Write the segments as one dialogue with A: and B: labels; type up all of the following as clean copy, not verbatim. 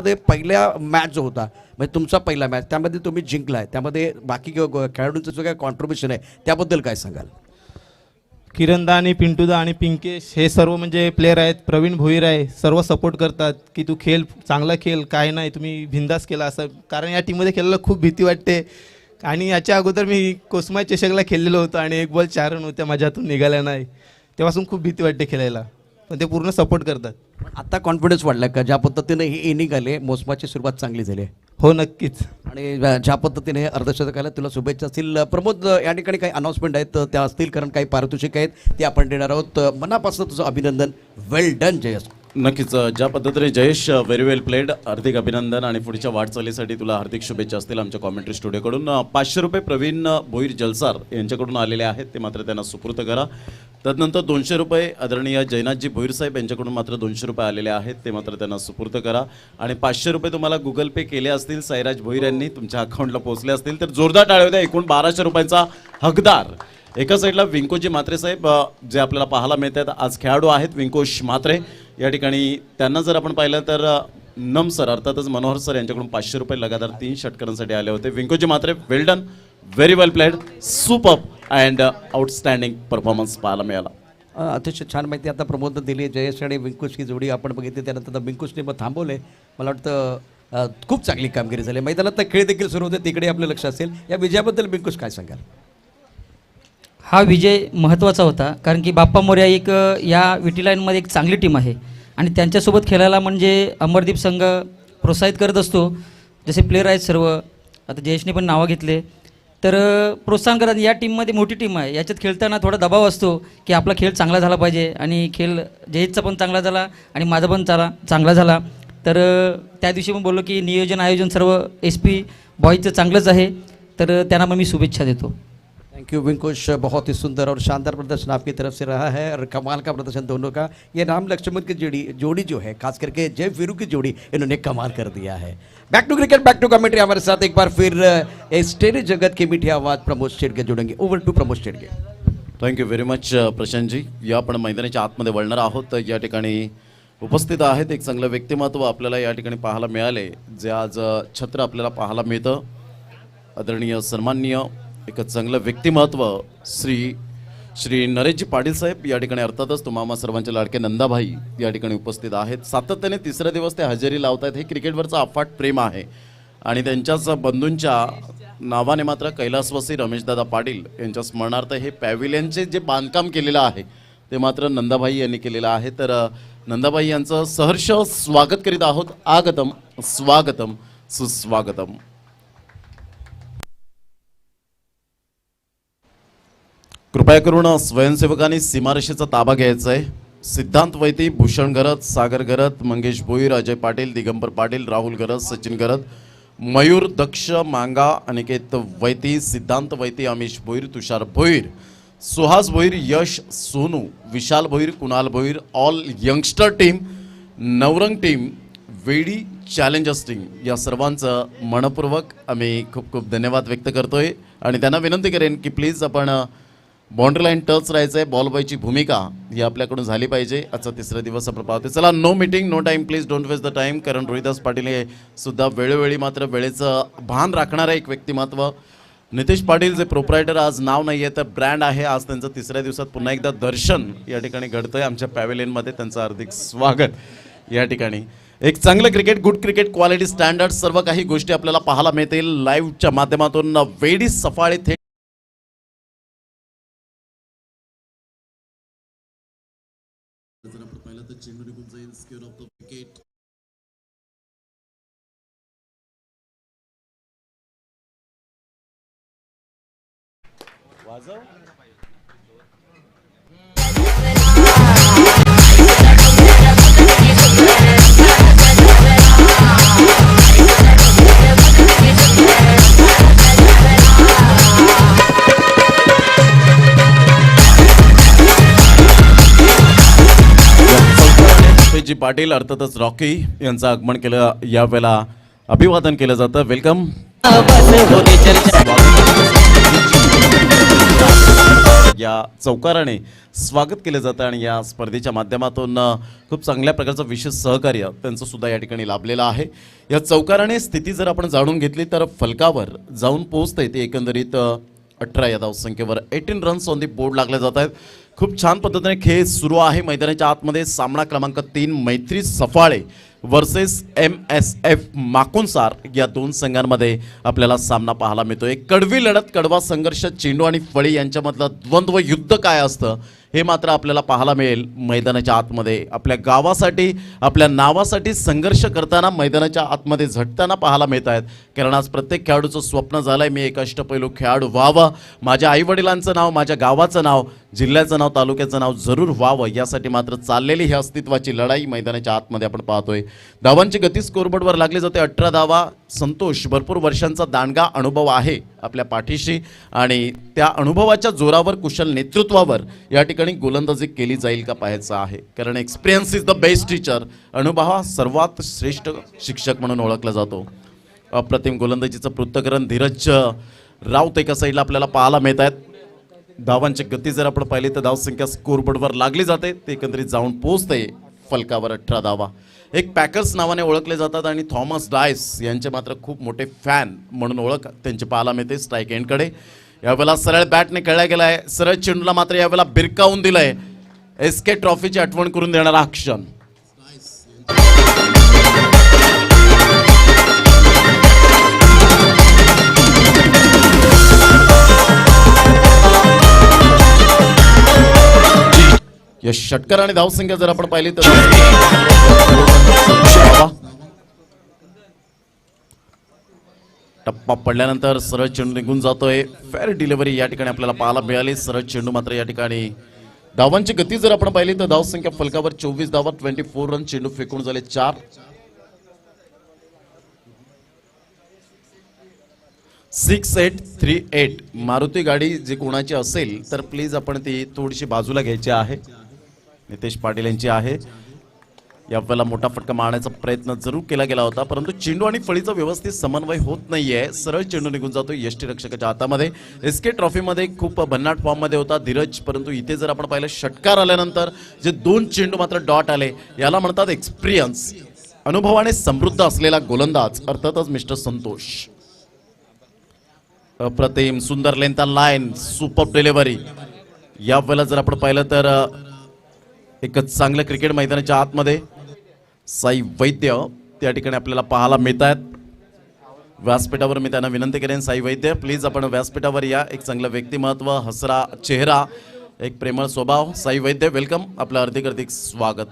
A: त्यामध्ये पहिला मॅच जो होता म्हणजे तुमचा पहिला मॅच त्यामध्ये तुम्ही जिंकलाय, त्यामध्ये बाकी खेळाडूंचं जो काय कॉन्ट्रीब्युशन आहे त्याबद्दल काय सांगाल?
B: किरणदा आणि पिंटूदा आणि पिंकेश हे सर्व म्हणजे प्लेयर आहेत, प्रवीण भोईर आहे, सर्व सपोर्ट करतात की तू खेळ, चांगला खेळ, काय नाही तुम्ही बिंदास केला असं. कारण या टीममध्ये खेळायला खूप भीती वाटते आणि याच्या अगोदर मी कोसमाय चषकला खेळलेलो होतो आणि 1 बॉल 4 रन होत्या, माझ्यातून निघाल्या नाही, तेव्हापासून खूप भीती वाटते खेळायला, पण ते पूर्ण सपोर्ट करतात.
A: आता कॉन्फिडन्स वाढला का? ज्या पद्धतीने ही इनिंग आले, मोसमाची सुरुवात चांगली झाली आहे.
B: हो नक्कीच.
A: आणि ज्या पद्धतीने अर्धशतक आलं तुला शुभेच्छा असतील. प्रमोद, या ठिकाणी काही अनाऊन्समेंट आहेत त्या असतील, कारण काही पारितोषिक आहेत ते आपण देणार आहोत. मनापासून तुझं अभिनंदन. वेल डन जयेश.
C: नक्कीच. ज्या पद्धतीने जयेश व्हेरी वेल प्लेड, हार्दिक अभिनंदन आणि पुढच्या वाटचालीसाठी तुला हार्दिक शुभेच्छा असतील आमच्या कॉमेंट्री स्टुडिओकडून. 500 रुपये प्रवीण भोईर जलसार यांच्याकडून आलेले आहेत, ते मात्र त्यांना सुपूर्त करा. तदनंतर 200 रुपये आदरणीय जयनाथजी भोईर साहेब यांच्याकडून मात्र 200 रुपये आलेले आहेत, ते मात्र त्यांना सुपूर्त करा. आणि 500 रुपये तुम्हाला गुगल पे केले असतील, साईराज भोईर यांनी तुमच्या अकाउंटला पोहोचले असतील तर जोरदार टाळ्या द्या. एकूण 1200 रुपयांचा हकदार. एका साईडला विंकोजी म्हात्रे साहेब जे आपल्याला पाहायला मिळत आहेत, आज खेळाडू आहेत विंकोश म्हात्रे या ठिकाणी. त्यांना जर आपण पाहिलं तर नम सर अर्थातच मनोहर सर यांच्याकडून 500 रुपये लगातार 3 षटकारांसाठी आले होते. विंकोजी Mhatre well done, very well played, super and outstanding performance पाहायला मिळाला.
A: अतिशय छान माहिती आता प्रमोदनं दिली. जयेश आणि विंकुश ही जोडी आपण बघितली, त्यानंतर विंकुशने मग थांबवले. मला वाटतं खूप चांगली कामगिरी झाली. मैदानात खेळ देखील सुरू होते, तिकडे आपलं लक्ष असेल. या विजयाबद्दल विंकुश काय सांगाल?
D: हा विजय महत्त्वाचा होता, कारण की बाप्पा मोर्या एक या विटी लाईनमध्ये एक चांगली टीम आहे आणि त्यांच्यासोबत खेळायला म्हणजे अमरदीप संघ प्रोत्साहित करत असतो. जसे प्लेयर आहेत सर्व, आता जयेशने पण नावं घेतले, तर प्रोत्साहन करत. या टीममध्ये मोठी टीम आहे, याच्यात खेळताना थोडा दबाव असतो की आपला खेळ चांगला झाला पाहिजे आणि खेळ जयेशचा पण चांगला झाला आणि माझा पण चांगला झाला. तर त्या दिवशी पण बोललो की नियोजन आयोजन सर्व SP बॉयचं चांगलंच आहे, तर त्यांना मग मी शुभेच्छा देतो.
A: थैंक यू विंकुश, बहुत ही सुंदर और शानदार प्रदर्शन आपकी तरफ से रहा है और कमाल का प्रदर्शन दोनों का. ये राम लक्ष्मण की जोड़ी जो है, खास करके जय वीरू की जोड़ी, इन्होंने कमाल कर दिया है. Back to cricket, back to commentary. हमारे साथ एक बार फिर इस टेनिस जगत की मीठी आवाज़ प्रमोद शेडगे जुड़ेंगे. Over to Pramod Shedge.
C: Thank you very much Prashantji. या आपण मैदानाच्या आतमध्ये वळणार आहोत. या ठिकाणी उपस्थित आहेत एक चांगलं व्यक्तिमत्व आपल्याला या ठिकाणी पाहायला मिळाले, जे आज छत्र आपल्याला पाहायला मिळतं. आदरणीय सन्माननीय एक चांगलं व्यक्तिमत्व श्री नरेशजी पाटील साहेब या ठिकाणी, अर्थातच तुम्हा सर्वांचे लाडके नंदाभाई या ठिकाणी उपस्थित आहेत. सातत्याने 3रा दिवस ते हजेरी लावत आहेत. हे क्रिकेटवरचं अफाट प्रेम आहे आणि त्यांच्याच बंधूंच्या नावाने मात्र कैलासवासी रमेशदादा पाटील यांच्या स्मरणार्थ हे पॅव्हिलियनचे जे बांधकाम केलेलं आहे ते मात्र नंदाभाई यांनी केलेलं आहे. तर नंदाभाई यांचं सहर्ष स्वागत करीत आहोत. आगतम स्वागतम सुस्वागतम. कृपया करून स्वयंसेवकांनी सीमारेषेचा ताबा घ्यायचा आहे. सिद्धांत वैती, भूषण गरत, सागर गरत, मंगेश भोईर, अजय पाटील, दिगंबर पाटील, राहुल गरत, सचिन गरत, मयूर, दक्ष मांगा, Aniket Vaiti, Siddhant Vaiti, Amish Bhoir, Tushar Bhoir, Suhas Bhoir, Yash Sonu, Vishal Bhoir, Kunal Bhoir, all youngster team, Navrang team, Vedi challengers team, या सर्वांचं मनपूर्वक आम्ही खूप खूप धन्यवाद व्यक्त करतोय आणि त्यांना विनंती करेन की प्लीज आपण बाउंड्री लाईन टच राहायचं आहे. बॉल बॉयची भूमिका ही आपल्याकडून झाली पाहिजे. आजचा 3रा दिवस आपण पाहतोय. चला, no meeting no time, please don't waste the time. कारण रोहिदास पाटील हे सुद्धा वेळोवेळी मात्र वेळेचं भान राखणारं एक व्यक्तिमत्व. नितेश पाटील जे प्रोप्रायटर, आज नाव नाही आहे तर ब्रँड आहे. आज त्यांचं 3ऱ्या दिवसात पुन्हा एकदा दर्शन या ठिकाणी घडतंय आमच्या पॅव्हिलियनमध्ये. त्यांचं हार्दिक स्वागत या ठिकाणी. एक चांगलं cricket, good cricket, quality, standard, सर्व काही गोष्टी आपल्याला पाहायला मिळतील लाईव्हच्या माध्यमातून. वेडी सफाळे थेट जर आपण पाहिलं तर चेंडू निघून जाईल. Square of the wicket. वाजव. जी पाटील अर्थातच रॉकी यांचं आगमन केलं, यावेळेला अभिवादन केलं जातं. वेलकम. या चौकाराने स्वागत केलं जातं आणि या स्पर्धेच्या माध्यमातून खूप चांगल्या प्रकारचं विशेष सहकार्य त्यांचं सुद्धा या ठिकाणी लाभलेलं आहे. या चौकाराने स्थिती जर आपण जाणून घेतली तर फलकावर जाऊन पोहोचते ते एकंदरीत 18 या धावसंख्येवर 18 रन्स ऑन दी बोर्ड लागले जात आहेत. खूप छान पद्धतीने खेळ सुरू आहे. मैदानाच्या आतमध्ये सामना क्रमांक 3 मैत्री सफाळे वर्सेस MSF माकुनसार या दोन संघांमध्ये आपल्याला सामना पाहायला मिळतोय. कडवी लढत, कडवा संघर्ष, चेंडू आणि फळी यांच्यामधलं द्वंद्व युद्ध काय असतं हे मात्र आपल्याला पाहायला मिळेल मैदानाच्या आतमध्ये. आपल्या गावासाठी, आपल्या नावासाठी संघर्ष करताना मैदानाच्या आतमध्ये झटताना पाहायला मिळत आहेत. कारण आज प्रत्येक खेळाडूचं स्वप्न झालंय मी एक अष्टपैलू खेळाडू व्हावं, माझ्या आईवडिलांचं नाव, माझ्या गावाचं नाव, जिल्ह्याचं नाव, तालुक्याचं नाव जरूर व्हावं. यासाठी मात्र चाललेली ही अस्तित्वाची लढाई मैदानाच्या आतमध्ये आपण पाहतोय. धावांची गती स्कोरबोर्डवर लागली जाते 18 धावा. संतोष भरपूर वर्षांचा दांडगा अनुभव आहे आपल्या पाठीशी आणि त्या अनुभवाच्या जोरावर, कुशल नेतृत्वावर या ठिकाणी गोलंदाजी केली जाईल का पाहायचं आहे. कारण experience is the best teacher. अनुभव हा सर्वात श्रेष्ठ शिक्षक म्हणून ओळखला जातो. अप्रतिम गोलंदाजीचं पृथक्करण धीरज राऊत एका साईडला आपल्याला पाहायला मिळत आहेत. धावांची गती जर आपण पाहिली तर धावसंख्या स्कोरबोर्डवर लागली जाते ते एकंदरीत जाऊन पोहोचते फलकावर 18 धावा. एक पॅकर्स नावाने ओळखले जातात आणि थॉमस डायस यांचे मात्र खूप मोठे फॅन म्हणून ओळख त्यांची पाहायला मिळते स्ट्राईक एंडकडे. यावेळेला सरळ बॅटने खेळला गेलाय, सरळ चेंडूला मात्र यावेळेला बिरकावून दिलंय. SK ट्रॉफीची आठवण करून देणारा हा क्षण. या षटकार आणि धावसंख्या जर आपण पाहिली तर टप्पा पडल्यानंतर सरळ चेंडू निघून जातोय. फेअर डिलिव्हरी या ठिकाणी आपल्याला पाहायला मिळाली. सरळ चेंडू मात्र या ठिकाणी धावांची गती जर आपण पाहिली तर धावसंख्या फलकावर 24 धावा, 24 रन. चेंडू फेकून झाले 4. 6838 मारुती गाडी जी कोणाची असेल तर प्लीज आपण ती थोडीशी बाजूला घ्यायची आहे. नितेश पाटील यांची आहे. यावेळेला मोठा फटका मारण्याचा प्रयत्न जरूर केला गेला होता परंतु चेंडू आणि फळीचा व्यवस्थित समन्वय होत नाहीये. सरळ चेंडू निघून जातो यष्टीरक्षकाच्या हातामध्ये. SK ट्रॉफीमध्ये खूप भन्नाट फॉर्ममध्ये होता धीरज, परंतु इथे जर आपण पाहिलं षटकार आल्यानंतर जे 2 चेंडू मात्र डॉट आले याला म्हणतात एक्सपिरियन्स. अनुभवाने समृद्ध असलेला गोलंदाज अर्थातच मिस्टर संतोष. अप्रतिम सुंदर लेंथ लाईन, सुपर डिलिव्हरी. यावेळेला जर आपण पाहिलं तर एकच चांगलं क्रिकेट मैदानाच्या आतमध्ये साई वैद्य त्या ठिकाणी आपल्याला पाहायला मिळत आहेत. व्यासपीठावर मी त्यांना विनंती करेन, साई वैद्य प्लीज आपण व्यासपीठावर या. एक चांगलं व्यक्तिमत्व, हसरा चेहरा, एक प्रेमळ स्वभाव. साई वैद्य वेलकम, आपलं हार्दिक स्वागत.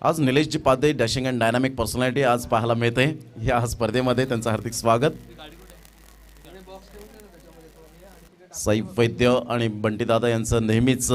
C: आज निलेशजी पादे डॅशिंग अँड डायनामिक पर्सनॅलिटी आज पाहायला मिळते या स्पर्धेमध्ये, त्यांचं हार्दिक स्वागत. साई वैद्य आणि बंटीदादा यांचं नेहमीच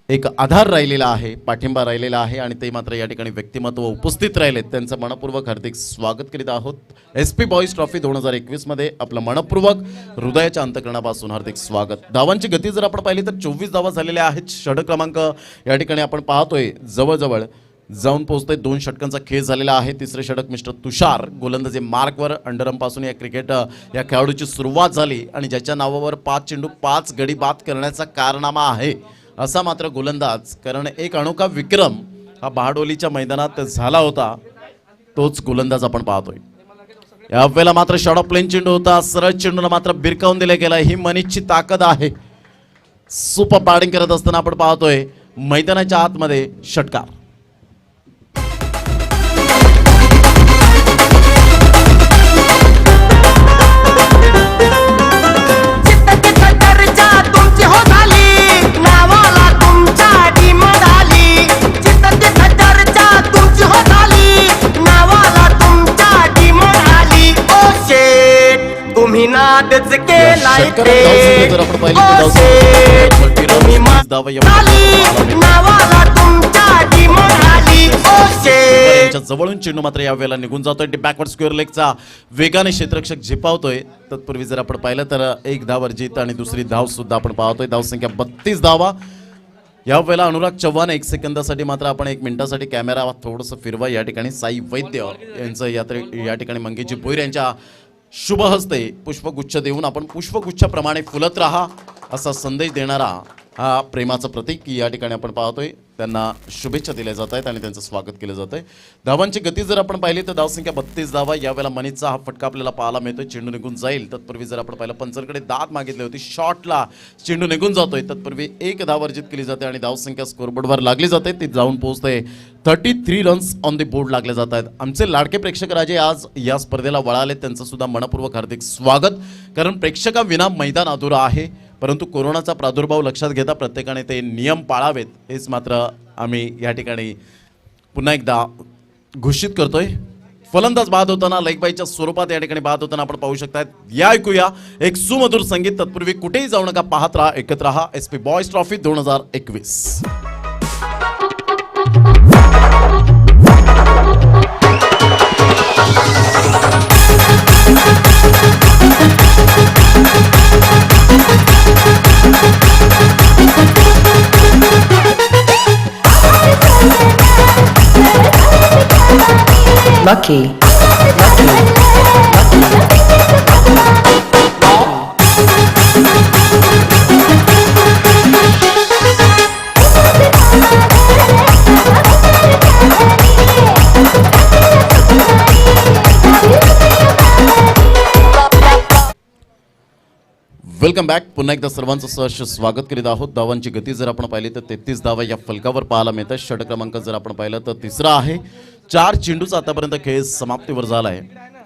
C: एक आधार राहिलेला आहे, पाठिंबा राहिलेला आहे आणि ते मात्र या ठिकाणी व्यक्तिमत्व उपस्थित राहिलेत. त्यांचं मनपूर्वक हार्दिक स्वागत करीत आहोत. SP बॉईज ट्रॉफी 2021 मध्ये आपलं मनपूर्वक हृदयाच्या अंतकरणापासून हार्दिक स्वागत. धावांची गती जर आपण पाहिली तर 24 धावा झालेल्या आहेत. षटक क्रमांक या ठिकाणी आपण पाहतोय जवळजवळ जाऊन पोहोचतोय. 2 षटकांचा खेळ झालेला आहे. तिसरे षटक मिस्टर तुषार गोलंदाजी मार्कवर अंडरमपासून या क्रिकेट या खेळाडूची सुरुवात झाली आणि ज्याच्या नावावर 5 चेंडू 5 गडी बाद करण्याचा कारनामा आहे असा मात्र गोलंदाज. कारण एक अनोखा विक्रम हा बहाडोलीच्या मैदानात झाला होता, तोच गोलंदाज आपण पाहतोय. यावेळेला मात्र शॉर्ट ऑफ प्लेन चेंडू होता, सरळ चेंडूला मात्र बिरकावून दिला गेला. ही मनीषची ताकद आहे. सुपर बॅटिंग करत असताना आपण पाहतोय मैदानाच्या आतमध्ये षटकार. जवळून चेंडू मात्र यावेळेला निघून जातोय. बॅकवर्ड स्क्वेअर लेगचा वेगाने क्षेत्ररक्षक झिपावतोय. तत्पूर्वी जर आपण पाहिलं तर 1 धावर जीत आणि दुसरी धाव सुद्धा आपण पाहतोय. धावसंख्या 32 धावा. यावेळेला अनुराग चव्हाण 1 सेकंदासाठी मात्र आपण 1 मिनिटासाठी कॅमेरा थोडंसं फिरवा. या ठिकाणी साई वैद्य यांचं या ठिकाणी मंगेशजी भोईर यांच्या शुभ हस्ते पुष्पगुच्छ देऊन आपण पुष्पगुच्छाप्रमाणे फुलत राहा. असा संदेश देणारा हा प्रेमाचं प्रतीक या ठिकाणी आपण पाहतोय. त्यांना शुभेच्छा दिल्या जात आहेत आणि त्यांचं स्वागत केलं जात आहे. धावांची गती जर आपण पाहिली तर धावसंख्या 32 धावा. यावेळेला मनीचा हा फटका आपल्याला पाहायला मिळतोय. चेंडू निघून जाईल तत्पूर्वी जर आपण पाहिलं पंचांकडे दाद मागितली होती, शॉटला चेंडू निघून जातोय तत्पूर्वी 1 धाव अर्जित केली जाते आणि धावसंख्या स्कोरबोर्डवर लागली जाते. ती जाऊन पोहोचते 33 रन्स ऑन द बोर्ड लागले जात आहेत. आमचे लाडके प्रेक्षक राजे आज या स्पर्धेला वळाले, त्यांचं सुद्धा मनपूर्वक हार्दिक स्वागत. कारण प्रेक्षकाविना मैदान अधुरं आहे, परंतु कोरोनाचा प्रादुर्भाव लक्षात घेता प्रत्येकाने ते नियम पाळावेत हेच मात्र आम्ही या ठिकाणी पुन्हा एकदा घोषित करतोय. फलंदाज बाद होताना लेगबाईच्या स्वरूपात या ठिकाणी बाद होताना आपण पाहू शकता. या ऐकूया एक सुमधुर संगीत. तत्पूर्वी कुठेही जाऊ नका, पाहत राहा, एकत्र राहा. SP boys trophy 2021.
E: Lucky.
C: Welcome back. पुन्हा एकदा सर्वांचं सहर्ष स्वागत करीत आहोत. धावांची गती जर आपण पाहिली तर 33 धावा या फलकावर पाहायला मिळतात. षटक क्रमांक जर आपण पाहिलं तर 3रा आहे. 4 चेंडूचा आतापर्यंत खेळ समाप्तीवर झाला आहे.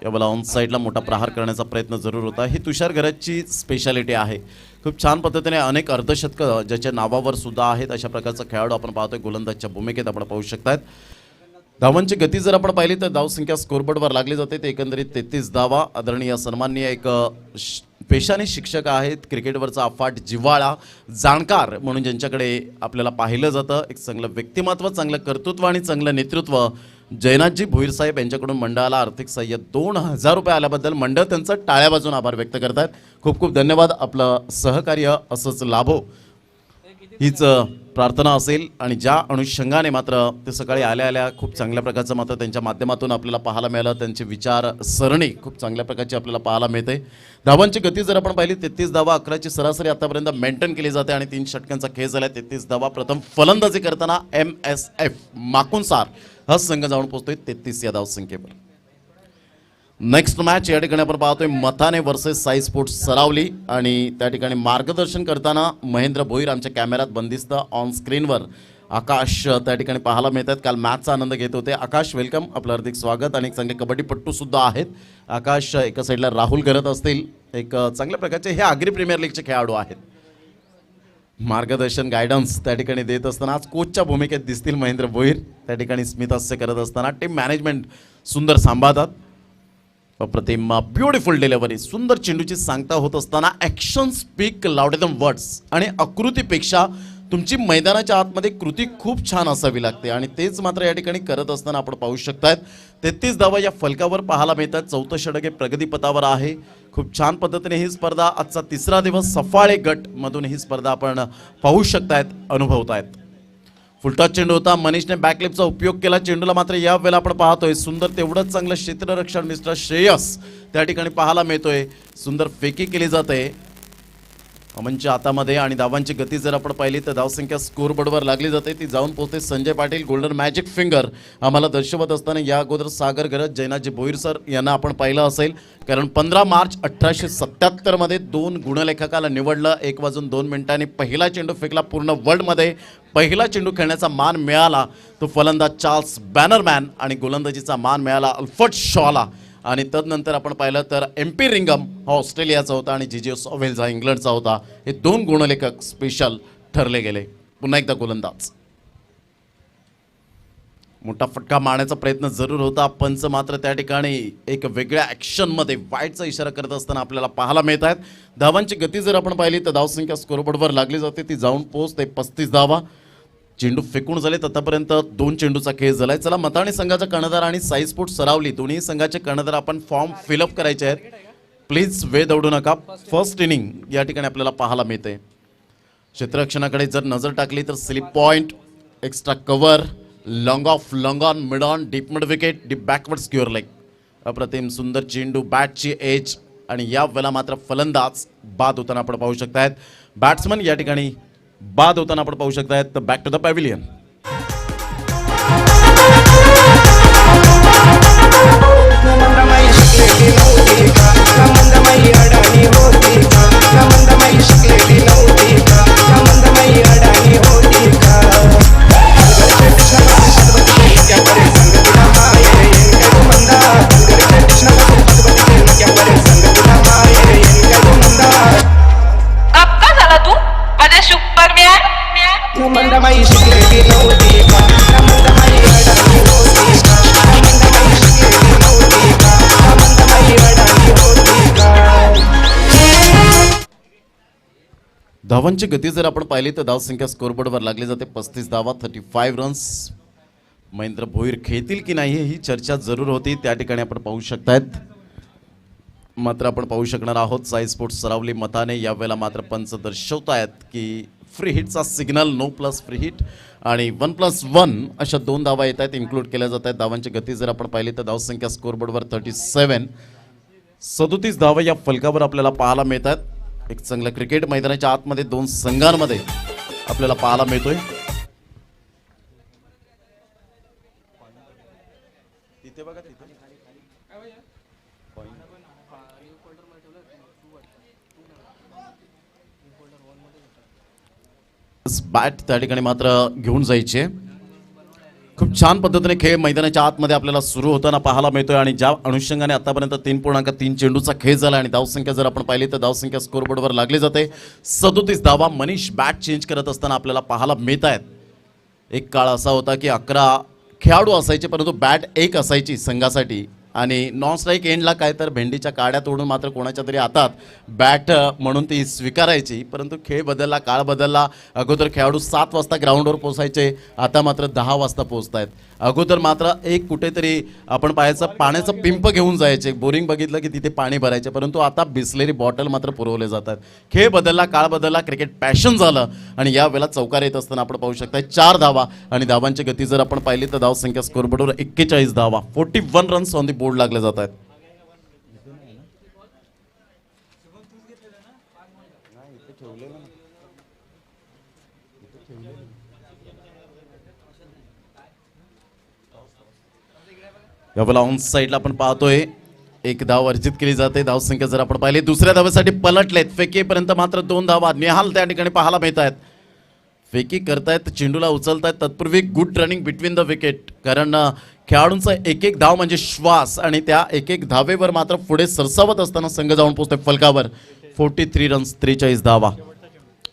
C: यावेळेला ऑन साईडला मोठा प्रहार करण्याचा प्रयत्न जरूर होता. ही तुषार गरजची स्पेशालिटी आहे. खूप छान पद्धतीने अनेक अर्धशतकं ज्याच्या नावावर सुद्धा आहेत अशा प्रकारचा खेळाडू आपण पाहतोय. गोलंदाजच्या भूमिकेत आपण पाहू शकतात. धावांची गती जर आपण पाहिली तर धावसंख्या स्कोरबोर्डवर लागली जाते. ते एकंदरीत 33 धावा. आदरणीय सन्माननीय एक पेशाने शिक्षक आहेत, क्रिकेटवरचा अफाट जिव्हाळा, जाणकार म्हणून ज्यांच्याकडे आपल्याला पाहिलं जातं, एक चांगलं व्यक्तिमत्व, चांगलं कर्तृत्व आणि चांगलं नेतृत्व, जयनाथजी भोईर साहेब यांच्याकडून मंडळाला आर्थिक सहाय्य 2000 रुपये आल्याबद्दल मंडळ त्यांचं टाळ्या वाजून आभार व्यक्त करतात. खूप खूप धन्यवाद. आपलं सहकार्य असंच लाभो हीच प्रार्थना असेल. आणि ज्या अनुषंगाने मात्र ते सकाळी आल्या आल्या खूप चांगल्या प्रकारचं मात्र त्यांच्या माध्यमातून आपल्याला पाहायला मिळालं. त्यांची विचार सरणी खूप चांगल्या प्रकारची आपल्याला पाहायला मिळते. धावांची गती जर आपण पाहिली 33 धावा, 11ची सरासरी आतापर्यंत मेंटेन केली जाते आणि 3 षटकांचा खेळ झाला. 33 धावा. प्रथम फलंदाजी करताना MSF माकुनसार हा संघ जाऊन पोहोचतोय 33 या धावसंख्येवर. नेक्स्ट मॅच या ठिकाणी आपण पाहतोय मथाने वर्सेस साई स्पोर्ट्स सरावली आणि त्या ठिकाणी मार्गदर्शन करताना महेंद्र भोईर आमच्या कॅमेऱ्यात बंदिस्त ऑन स्क्रीनवर आकाश त्या ठिकाणी पाहायला मिळतात. काल मॅचचा आनंद घेत होते. आकाश वेलकम, आपलं हार्दिक स्वागत. आणि एक चांगले कबड्डीपट्टू सुद्धा आहेत. आकाश एका साईडला राहुल करत असतील, एक चांगल्या प्रकारचे हे आगरी प्रीमियर लीगचे खेळाडू आहेत. मार्गदर्शन गायडन्स त्या ठिकाणी देत असताना आज कोचच्या भूमिकेत दिसतील महेंद्र भोईर. त्या ठिकाणी स्मितहास्य करत असताना टीम मॅनेजमेंट सुंदर सांभाळतात. अप्रतिम ब्युटिफुल डिलिव्हरी, सुंदर चेंडूची सांगता होत असताना action speak louder than words. आणि आकृतीपेक्षा तुमची मैदानाच्या आतमध्ये कृती खूप छान असावी लागते आणि तेच मात्र या ठिकाणी करत असताना आपण पाहू शकतात. 33 धावा या फलकावर पाहायला मिळतात. 4थं षटक हे प्रगतीपथावर आहे. खूप छान पद्धतीने ही स्पर्धा आजचा 3रा दिवस सफाळे गट मधून ही स्पर्धा आपण पाहू शकतायत, अनुभवतायत. फुलटॉस चेंडू होता. मनीषने बॅकलिपचा उपयोग केला. चेंडूला मात्र या वेळेला आपण पाहतोय सुंदर तेवढंच चांगलं क्षेत्ररक्षण मिस्टर श्रेयस त्या ठिकाणी पाहायला मिळतोय. सुंदर फेकी केली जाते अमनच्या हातामध्ये. आणि धावांची गती जर आपण पाहिली तर धावसंख्या स्कोरबोर्डवर लागली जाते. ती जाऊन पोहोचते Sanjay Patil. Golden magic finger आम्हाला दर्शवत असताना या अगोदर सागर गरज, जयनाथजी भोईर सर यांना आपण पाहिलं असेल. कारण 15 मार्च 1877 मध्ये 2 गुणलेखकाला निवडलं. 1 वाजून 2 मिनिटांनी पहिला चेंडू फेकला. पूर्ण वर्ल्डमध्ये पहिला चेंडू खेळण्याचा मान मिळाला तो फलंदाज चार्ल्स बॅनरमॅन आणि गोलंदाजीचा मान मिळाला अल्फ्रेड शॉला. आणि तदनंतर आपण पाहिलं तर MP रिंगम हा ऑस्ट्रेलियाचा होता आणि जीजे सॉवेल्स हा इंग्लंडचा होता. हे 2 गुणलेखक स्पेशल ठरले गेले. पुन्हा एकदा गोलंदाज मोठा फटका मारण्याचा प्रयत्न जरूर होता. पंच मात्र त्या ठिकाणी एक वेगळ्या ॲक्शनमध्ये वाईटचा इशारा करत असताना आपल्याला पाहायला मिळत आहेत. धावांची गती जर आपण पाहिली तर धावसंख्या स्कोरबोर्डवर लागली जाते. ती जाऊन पोहोचते 35 धावा. चेंडू फेकून झाले. आतापर्यंत 2 चेंडूचा खेळ झालाय. चला मथाणे संघाचा कर्णधार आणि साई स्पोर्ट्स सरावली दोन्ही संघाचे कर्णधार आपण फॉर्म फिलअप करायचे आहेत. प्लीज वेळ दौडू नका. फर्स्ट इनिंग या ठिकाणी आपल्याला पाहायला मिळते. क्षेत्ररक्षणाकडे जर नजर टाकली तर slip point, extra cover, long of, long on, mid on, deep mid wicket, deep backward secure leg. अप्रतिम सुंदर चेंडू, बॅटची एज आणि या वेळेला मात्र फलंदाज बाद होताना आपण पाहू शकतायत. बॅट्समन या ठिकाणी बाद होताना आपण पाहू शकतायत. Back to the pavilion.
E: गप्पा झाला तू माझ्या सुपरमॅन.
F: मंदमाई शिकलेली नव्हती का मंदमाई अडाणी होती का मंदमाई शिकलेली नव्हती का मंदमाई अडाणी होती का.
C: धावांची गती जर आपण पाहिली तर धावसंख्या स्कोरबोर्डवर लागली जाते 35 धावा 35 रन्स. महेंद्र भोईर खेळतील की नाही ही चर्चा जरूर होती, त्या ठिकाणी आपण पाहू शकतायत. मात्र आपण पाहू शकणार आहोत साई स्पोर्ट्स सरावली मताने यावेळेला मात्र पंच दर्शवतायत की फ्री हिटचा signal, no plus free hit आणि 1+1 अशा 2 धावा येत आहेत, इन्क्लूड केल्या जात आहेत. धावांची गती जर आपण पाहिली तर धावसंख्या स्कोरबोर्डवर 37 धावा या फलकावर आपल्याला पाहायला मिळतात. एक चांगलं क्रिकेट मैदानाच्या आतमध्ये 2 संघांमध्ये आपल्याला पाहायला मिळतोय. तिथे बघा, तिथे बॅट त्या ठिकाणी मात्र घेऊन जायचे. खूप छान पद्धतीने खेळ मैदानाच्या आतमध्ये आपल्याला सुरू होताना पाहायला मिळतोय आणि ज्या अनुषंगाने आतापर्यंत 3.3 चेंडूचा खेळ झाला आणि धावसंख्या जर आपण पाहिली तर धावसंख्या स्कोरबोर्डवर लागली जाते 37 धावा. मनीष बॅट चेंज करत असताना आपल्याला पाहायला मिळत आहेत. एक काळ असा होता की 11 खेळाडू असायचे परंतु बॅट एक असायची संघासाठी आणि नॉन स्ट्राईक एंडला काय तर भेंडीच्या काड्या तोडून मात्र कोणाच्या तरी हातात बॅट म्हणून ती स्वीकारायची. परंतु खेळ बदलला, काळ बदलला. अगोदर खेळाडू 7 वाजता ग्राउंडवर पोहोचायचे, आता मात्र 10 वाजता पोहोचतायत. अगोदर मात्र एक कुठेतरी आपण पाहायचं पाण्याचं पिंप घेऊन जायचे, बोरिंग बघितलं की तिथे पाणी भरायचे, परंतु आता बिस्लेरी बॉटल मात्र पुरवले जातात. खेळ बदलला, काळ बदलला, क्रिकेट पॅशन झालं आणि या वेळेला चौकार येत असताना आपण पाहू शकता 4 धावा आणि धावांची गती जर आपण पाहिली तर धावसंख्या स्कोरबोर्डवर 41 धावा 41 रन्स ऑन दी बोर्ड लागले जात आहेत. यावेळेला ऑन साईडला आपण पाहतोय एक धाव अर्जित केली जाते. धावसंख्या जर आपण पाहिली दुसऱ्या धावेसाठी पलटलेत, फेकीपर्यंत मात्र 2 धावा. निहाल त्या ठिकाणी पाहायला मिळत आहेत. फेकी करतायत, चेंडूला उचलतायत, तत्पूर्वी good running between the wicket. कारण खेळाडूंचा एक धाव म्हणजे श्वास आणि त्या एक धावेवर मात्र पुढे सरसावत असताना संघ जाऊन पोहोचतोय फलकावर. 43 रन्स 43 धावा.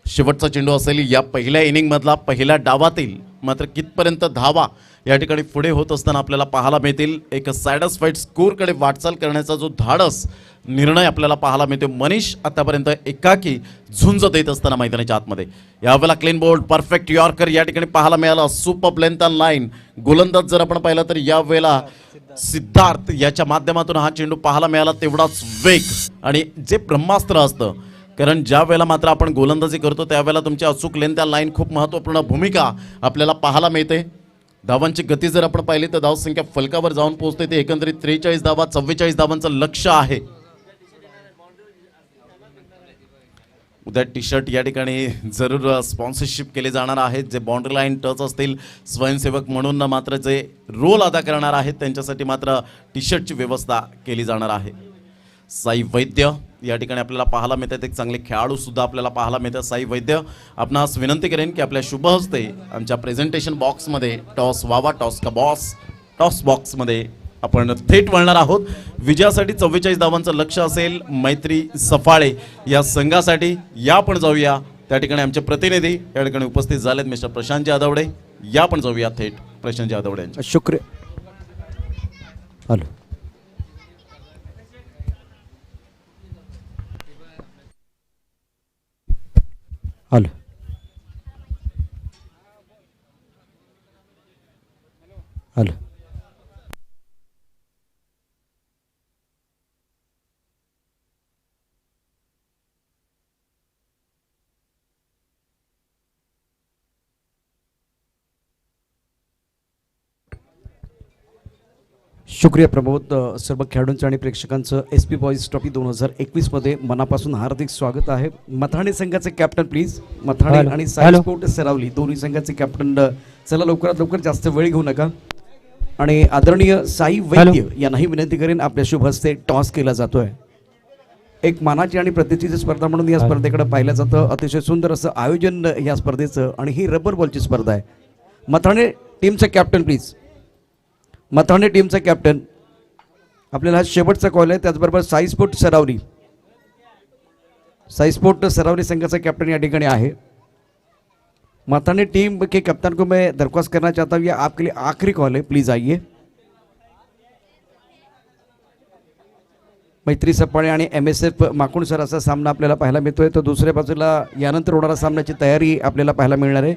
C: शेवटचा चेंडू असेल या पहिल्या इनिंगमधला, पहिल्या डावातील. मात्र कितपर्यंत धावा या ठिकाणी पुढे होत असताना आपल्याला पाहायला मिळतील. एक सॅटिस्फाईड स्कोरकडे वाटचाल करण्याचा जो धाडस निर्णय आपल्याला पाहायला मिळतो. मनीष आतापर्यंत एकाकी झुंज देत असताना मैदानाच्या आतमध्ये. यावेळेला क्लीन बोल्ड, परफेक्ट यॉर्कर या ठिकाणी पाहायला मिळाला. Super length on line. गोलंदाज जर आपण पाहिला तर यावेळेला सिद्धार्थ याच्या माध्यमातून हा चेंडू पाहायला मिळाला. तेवढाच वेग आणि जे ब्रह्मास्त्र असतं, कारण ज्या वेळेला मात्र आपण गोलंदाजी करतो त्यावेळेला तुमची अचूक लेंथ ऑन लाईन खूप महत्त्वपूर्ण भूमिका आपल्याला पाहायला मिळते. धावांची गती जर आपण पाहिली तर धावसंख्या फलकावर जाऊन पोहोचते ते एकंदरीत 43 धावा. 44 धावांचं लक्ष्य आहे. उद्या टी शर्ट या ठिकाणी जरूर स्पॉन्सरशिप केले जाणार आहेत. जे बाउंड्री लाईन टच असतील, स्वयंसेवक म्हणून मात्र जे रोल अदा करणार आहेत त्यांच्यासाठी मात्र टी शर्टची व्यवस्था केली जाणार आहे. साई वैद्य या ठिकाणी आपल्याला पाहायला मिळतात. एक चांगले खेळाडू सुद्धा आपल्याला पाहायला मिळतात. साई वैद्य, आपणास विनंती करेन की आपल्या शुभ हस्ते आमच्या प्रेझेंटेशन बॉक्समध्ये टॉस व्हावा. टॉस का बॉस, टॉस बॉक्समध्ये आपण थेट वळणार आहोत. विजयासाठी 44 धावांचं लक्ष्य असेल मैत्री सफाळे या संघासाठी. या आपण जाऊया त्या ठिकाणी आमचे प्रतिनिधी या ठिकाणी उपस्थित झालेत. मिस्टर प्रशांतजी आदवडे, या आपण जाऊया थेट प्रशांतजी आदवडे यांच्या.
A: शुक्रिया. हॅलो. हॅलो. हॅलो. शुक्रिया प्रमोद. सर्व खेळाडूंचं आणि प्रेक्षकांचं एस पी बॉईज ट्रॉफी 2021मध्ये मनापासून हार्दिक स्वागत आहे. मथाणे संघाचे कॅप्टन प्लीज. मथाणे आणि साई स्पोर्ट सरावली दोन्ही संघाचे कॅप्टन चला लवकरात लवकर, जास्त वेळ घेऊ नका. आणि आदरणीय साई वैद्य यांनाही विनंती करेन, आपल्या शुभ हस्ते टॉस केला जातोय. एक मानाची आणि प्रतिष्ठेची स्पर्धा म्हणून या स्पर्धेकडे पाहिलं जातं. अतिशय सुंदर असं आयोजन या स्पर्धेचं, आणि ही रबर बॉलची स्पर्धा आहे. Mathane टीमचं captain please. मथाणे टीमचा कॅप्टन, आपल्याला हा शेवटचा कॉल आहे. त्याचबरोबर साई स्पोर्ट सरावली, साई स्पोर्ट सरावली संघाचा कॅप्टन या ठिकाणी आहे. मथाणे टीम के कप्तान को मैं दरख्वास्त करना चाहता हूँ, ये आपके लिए आखिरी कॉल है, प्लीज आइए. मैत्री सप्पाळे आणि MSF माकुण सर असा सामना आपल्याला पाहायला मिळतोय. तर दुसऱ्या बाजूला यानंतर होणारा सामन्याची तयारी आपल्याला पाहायला मिळणार आहे.